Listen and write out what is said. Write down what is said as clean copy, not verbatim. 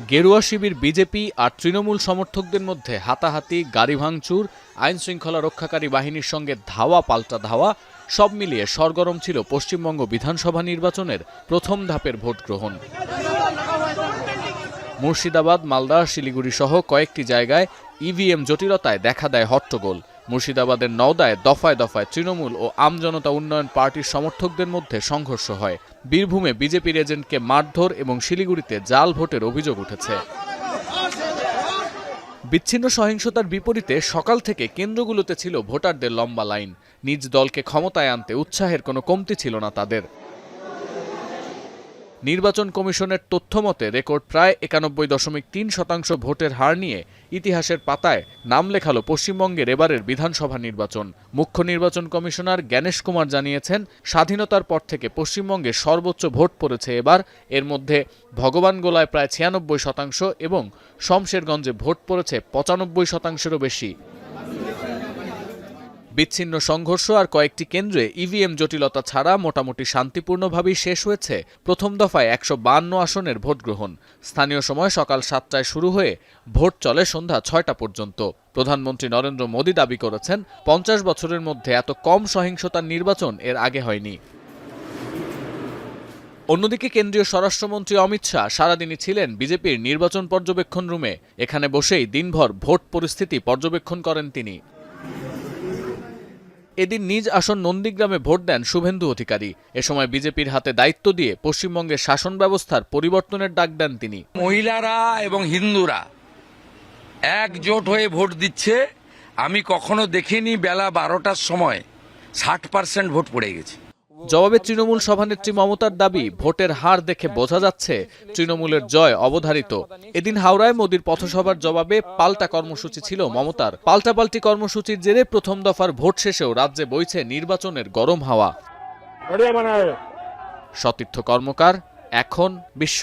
গেরুয়া শিবির বিজেপি আর তৃণমূল সমর্থকদের মধ্যে হাতাহাতি, গাড়ি ভাঙচুর, আইন শৃঙ্খলা রক্ষাকারী বাহিনীর সঙ্গে ধাওয়া পাল্টা ধাওয়া সব মিলিয়ে সরগরম ছিল পশ্চিমবঙ্গ বিধানসভা নির্বাচনের প্রথম ধাপের ভোট গ্রহণ। মুর্শিদাবাদ, মালদা, শিলিগুড়ি সহ কয়েকটি জায়গায় ইভিএম জটিলতায় দেখা দেয় হট্টগোল। মুর্শিদাবাদের নওদায় দফায় দফায় তৃণমূল ও আমজনতা উন্নয়ন পার্টির সমর্থকদের মধ্যে সংঘর্ষ হয়। বীরভূমে বিজেপির এজেন্টকে মারধর এবং শিলিগুড়িতে জাল ভোটের অভিযোগ উঠেছে। বিচ্ছিন্ন সহিংসতার বিপরীতে সকাল থেকে কেন্দ্রগুলোতে ছিল ভোটারদের লম্বা লাইন। নিজ দলকে ক্ষমতায় আনতে উৎসাহের কোনো কমতি ছিল না তাদের। নির্বাচন কমিশনের তথ্যমতে রেকর্ড প্রায় ৯১.৩% ভোটের হার নিয়ে ইতিহাসের পাতায় নাম লেখালো পশ্চিমবঙ্গের এবারের বিধানসভা নির্বাচন। মুখ্য নির্বাচন কমিশনার জ্ঞানেশ কুমার জানিয়েছেন, স্বাধীনতার পর থেকে পশ্চিমবঙ্গে সর্বোচ্চ ভোট পড়েছে এবার। এর মধ্যে ভগবানগোলায় প্রায় ৯৬% এবং শমশেরগঞ্জে ভোট পড়েছে ৯৫%-এরও বেশি। বিচ্ছিন্ন সংঘর্ষ আর কয়েকটি কেন্দ্রে ইভিএম জটিলতা ছাড়া মোটামুটি শান্তিপূর্ণভাবেই শেষ হয়েছে প্রথম দফায় ১৫২ আসনের ভোট গ্রহণ। স্থানীয় সময় সকাল ৭টায় শুরু হয়ে ভোট চলে সন্ধ্যা ৬টা পর্যন্ত। প্রধানমন্ত্রী নরেন্দ্র মোদী দাবি করেছেন, ৫০ বছরের মধ্যে এত কম সহিংসতার নির্বাচন এর আগে হয়নি। অন্যদিকে কেন্দ্রীয় স্বরাষ্ট্রমন্ত্রী অমিত শাহ সারাদিনই ছিলেন বিজেপির নির্বাচন পর্যবেক্ষণ রুমে। এখানে বসেই দিনভর ভোট পরিস্থিতি পর্যবেক্ষণ করেন তিনি। এদিন নিজ আসন নন্দীগ্রামে ভোট দেন শুভেন্দু অধিকারী। এ সময় বিজেপির হাতে দায়িত্ব দিয়ে পশ্চিমবঙ্গের শাসন ব্যবস্থার পরিবর্তনের ডাক দেন তিনি। মহিলারা এবং হিন্দুরা একজোট হয়ে ভোট দিচ্ছে। আমি কখনো দেখিনি বেলা ১২টার সময় ৬০% ভোট পড়ে গেছে। জবাবে তৃণমূল সভানেত্রী মমতার দাবি, ভোটের হার দেখে বোঝা যাচ্ছে তৃণমূলের জয় অবধারিত। এদিন হাওড়ায় মোদির পথসভার জবাবে পাল্টা কর্মসূচি ছিল মমতার। পাল্টাপাল্টি কর্মসূচির জেরে প্রথম দফার ভোট শেষেও রাজ্যে বইছে নির্বাচনের গরম হাওয়া। সতীর্থ কর্মকার, এখন বিশ্ব।